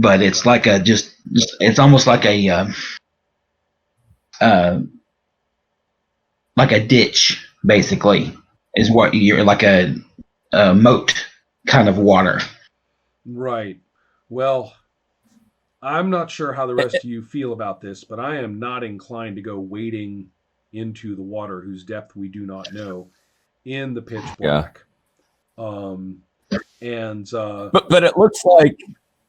but it's like a it's almost uh, like a ditch, basically, is what you're like a moat kind of water. Right. Well, I'm not sure how the rest of you feel about this, but I am not inclined to go wading into the water whose depth we do not know in the pitch Yeah. black. Um, and But it looks like,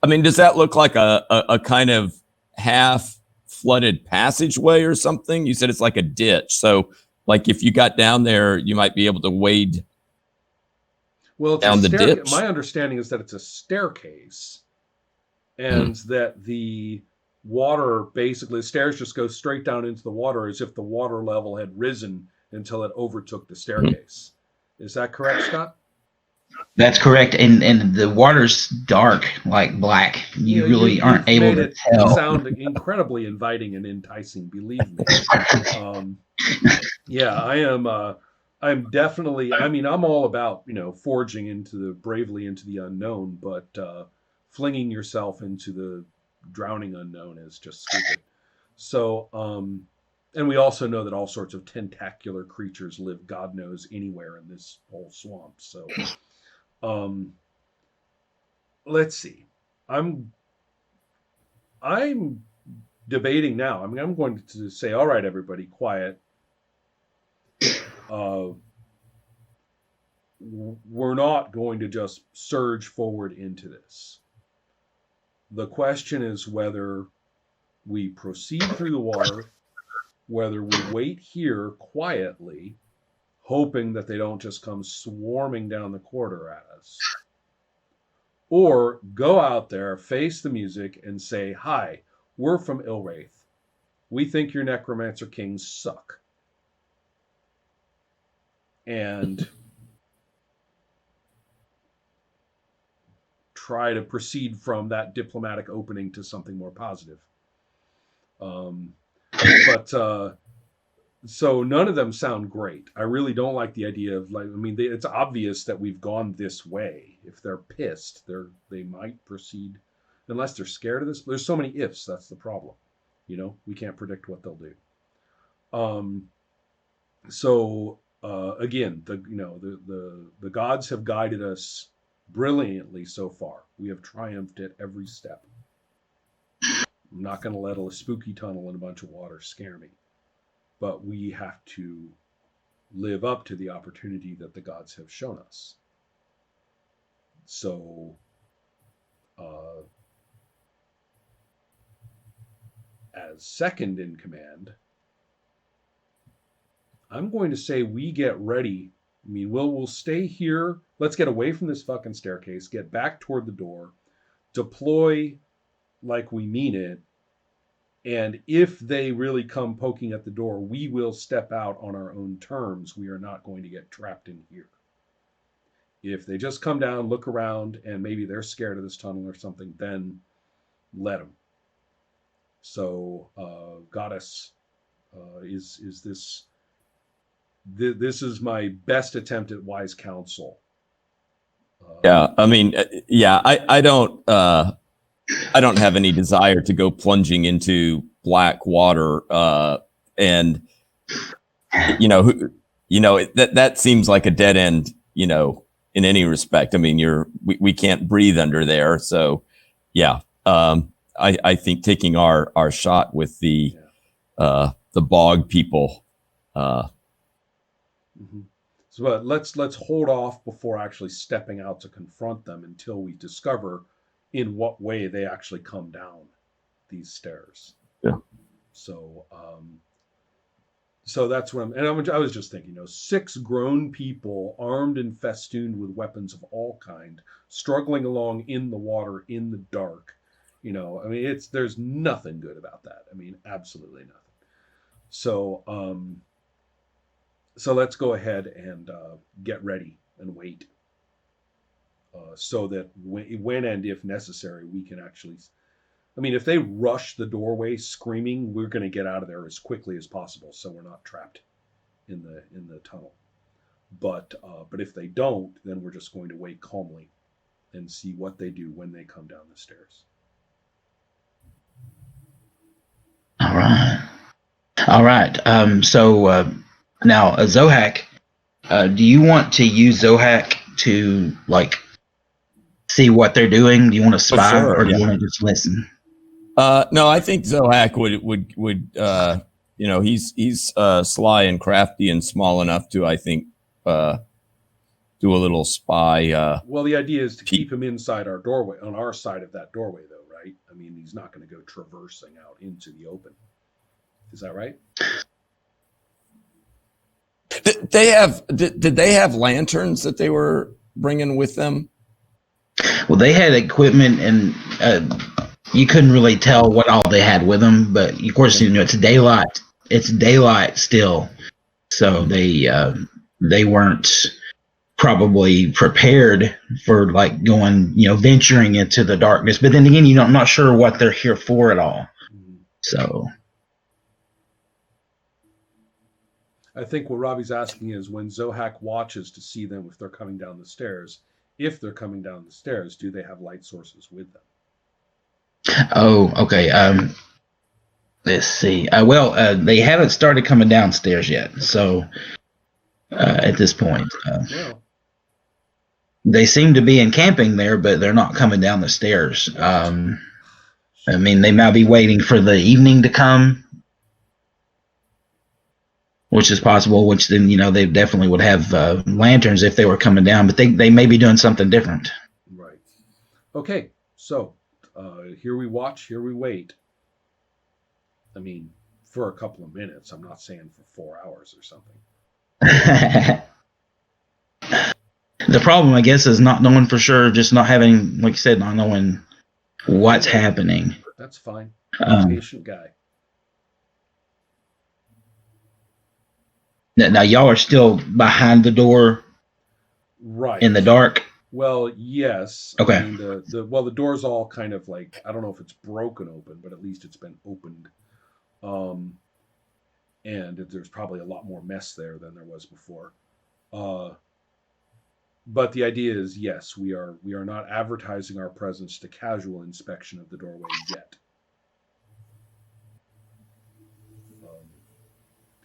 I mean, does that look like a kind of half flooded passageway or something? You said it's like a ditch. So like if you got down there, you might be able to wade well, it's a down the staircase. ditch. My understanding is that it's a staircase, Hmm. and that the water basically the stairs just go straight down into the water as if the water level had risen until it overtook the staircase. Is that correct, Scott? That's correct, and the water's dark, like black. You You know, really aren't you've able made to it tell. sound incredibly inviting and enticing. Believe me. Um, yeah, I am. I'm definitely. I mean, I'm all about forging into the bravely into the unknown, but flinging yourself into the drowning unknown is just stupid. So, and we also know that all sorts of tentacular creatures live, God knows, anywhere in this whole swamp. So, um, let's see. I'm I'm debating now. I mean, I'm going to say, all right, everybody, quiet. Uh, we're not going to just surge forward into this. The question is whether we proceed through the water, whether we wait here quietly, hoping that they don't just come swarming down the corridor at us, or go out there, face the music, and say, "Hi, we're from Ilwraith. We think your Necromancer Kings suck." And try to proceed from that diplomatic opening to something more positive. Um, but so none of them sound great. I really don't like the idea of like. I mean, it's obvious that we've gone this way. If they're pissed, they might proceed, unless they're scared of this. There's so many ifs. That's the problem. We can't predict what they'll do. Um, so again, the gods have guided us brilliantly so far. We have triumphed at every step. I'm not going to let a spooky tunnel and a bunch of water scare me, but we have to live up to the opportunity that the gods have shown us. So, uh, as second in command, I'm going to say we get ready. I mean, we'll stay here. Let's get away from this fucking staircase, get back toward the door, deploy like we mean it. And if they really come poking at the door, we will step out on our own terms. We are not going to get trapped in here. If they just come down, look around, and maybe they're scared of this tunnel or something, then let them. So, Goddess, is this? This is my best attempt at wise counsel. Yeah, I mean, yeah, I don't have any desire to go plunging into black water, and that seems like a dead end, in any respect. I mean, we can't breathe under there, so yeah. I think taking our shot with the bog people. Mm-hmm. So, but let's hold off before actually stepping out to confront them until we discover in what way they actually come down these stairs. Yeah. So, so that's what I was just thinking, 6 grown people armed and festooned with weapons of all kind, struggling along in the water in the dark. I mean, there's nothing good about that. I mean, absolutely nothing. So, so let's go ahead and get ready and wait, so that when and if necessary, we can actually. I mean, if they rush the doorway screaming, we're going to get out of there as quickly as possible, so we're not trapped in the tunnel. But if they don't, then we're just going to wait calmly and see what they do when they come down the stairs. All right. So now, Zohack, do you want to use Zohack to like see what they're doing? Do you want to spy, sure, or do you yeah. want to just listen? No, I think Zohack would he's sly and crafty and small enough to, I think, do a little spy. Well, the idea is to keep him inside our doorway, on our side of that doorway, though, right? I mean, he's not going to go traversing out into the open. Is that right? Did they have lanterns that they were bringing with them? Well, they had equipment, and you couldn't really tell what all they had with them. But of course, it's daylight. It's daylight still, so they weren't probably prepared for like going, venturing into the darkness. But then again, I'm not sure what they're here for at all. So I think what Robbie's asking is, when Zohack watches to see them if they're coming down the stairs, do they have light sources with them? Oh, okay. Let's see. They haven't started coming downstairs yet. So at this point, they seem to be encamping there, but they're not coming down the stairs. I mean, they might be waiting for the evening to come, which is possible. Which then, they definitely would have lanterns if they were coming down, but they may be doing something different. Right. Okay. So here we watch, here we wait. I mean, for a couple of minutes. I'm not saying for 4 hours or something. The problem, I guess, is not knowing for sure, just not having, like you said, not knowing what's happening. That's fine. I'm a patient guy. Now, y'all are still behind the door, right, in the dark? Well, yes. Okay. I mean, the door's all kind of like, I don't know if it's broken open, but at least it's been opened. And there's probably a lot more mess there than there was before. But the idea is, yes, we are not advertising our presence to casual inspection of the doorway yet.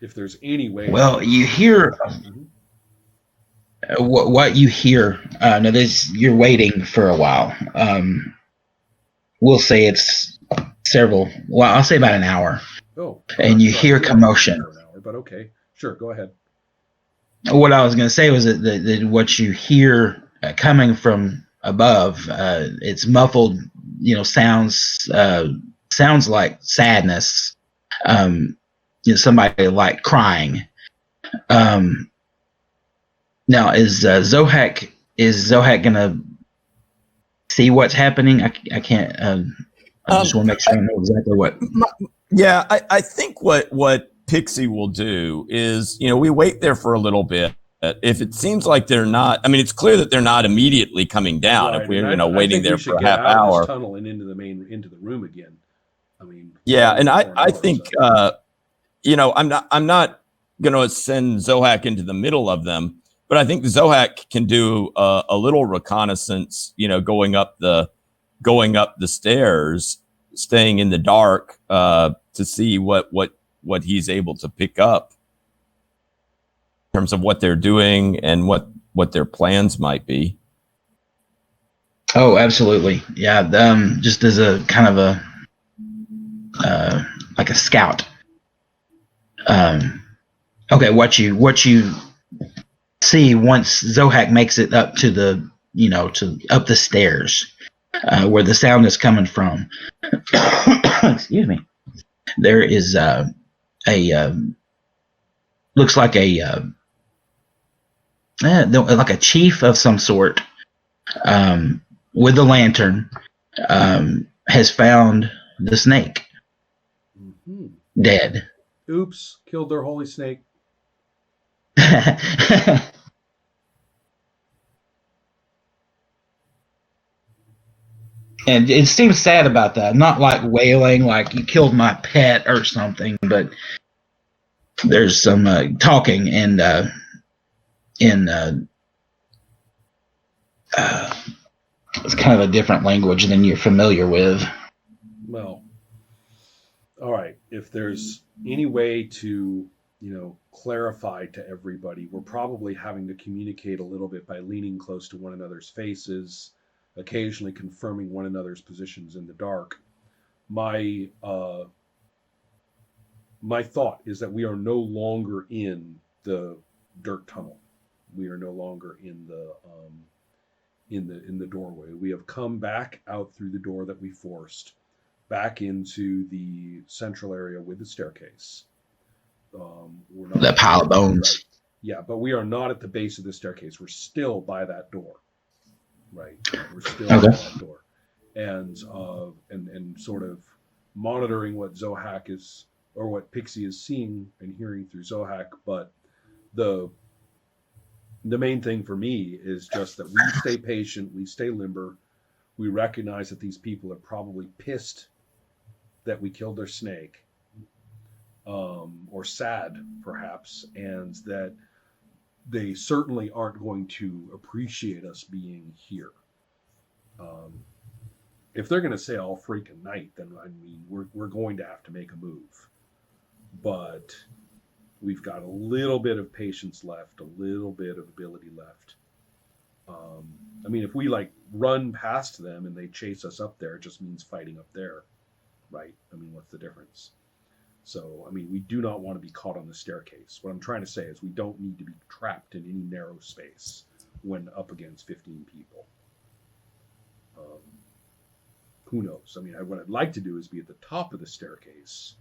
If there's any way... Well, you hear... What you hear... now, you're waiting for a while. We'll say it's several... Well, I'll say about an hour. Oh. And you hear commotion. For an hour, but okay. Sure, go ahead. What I was going to say was that what you hear coming from above, it's muffled, sounds like sadness. Somebody like crying. Now, is Zohack gonna see what's happening? I can't. I just want to make sure I know exactly what. Yeah, I think what Pixie will do is, we wait there for a little bit. If it seems like they're not, I mean, it's clear that they're not immediately coming down. Right. If we're, waiting there for a half out hour, of this tunnel and into the room again. I mean, yeah, and I think, I'm not going to send Zohack into the middle of them, but I think Zohack can do a little reconnaissance, going up the stairs, staying in the dark, to see what he's able to pick up in terms of what they're doing and what their plans might be. Oh, absolutely. Yeah. Just as a kind of a, like a scout. Okay. What you see once Zohack makes it up to the, up the stairs, where the sound is coming from. Excuse me. There is looks like like a chief of some sort, with a lantern, has found the snake, dead. Oops! Killed their holy snake. And it seems sad about that. Not like wailing, like you killed my pet or something, but there's some talking and it's kind of a different language than you're familiar with. Well, All right. If there's any way to, clarify to everybody, we're probably having to communicate a little bit by leaning close to one another's faces, occasionally confirming one another's positions in the dark. My my thought is that we are no longer in the dirt tunnel. We are no longer in the doorway. We have come back out through the door that we forced, back into the central area with the staircase. We're not That pile of bones. right. Yeah, but we are not at the base of the staircase. We're still by that door, right? We're still by that door, and sort of monitoring what Zohak is, or what Pixie is seeing and hearing through Zohak. But the main thing for me is just that we stay patient, we stay limber, we recognize that these people are probably pissed that we killed their snake, or sad perhaps, and that they certainly aren't going to appreciate us being here. If they're going to say all freaking night, then I mean we're going to have to make a move. But we've got a little bit of patience left, a little bit of ability left. I mean, if we run past them and they chase us up there, it just means fighting up there, right? I mean, what's the difference? So, I mean, we do not want to be caught on the staircase. What I'm trying to say is we don't need to be trapped in any narrow space when up against 15 people. Who knows? I mean, what I'd like to do is be at the top of the staircase,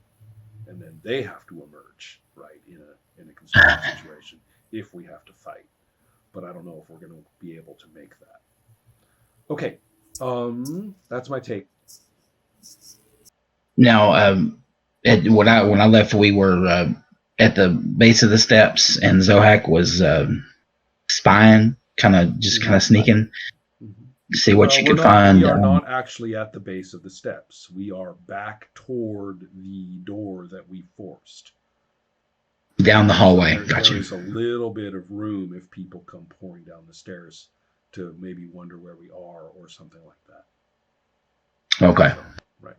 and then they have to emerge, right, in a concerted situation if we have to fight. But I don't know if we're going to be able to make that. Okay, that's my take. Now, when I left, we were at the base of the steps, and Zohak was spying, kind of sneaking, to see what you could find. We are not actually at the base of the steps. We are back toward the door that we forced. Down the hallway. So there is a little bit of room if people come pouring down the stairs to maybe wonder where we are or something like that. Okay. So, right.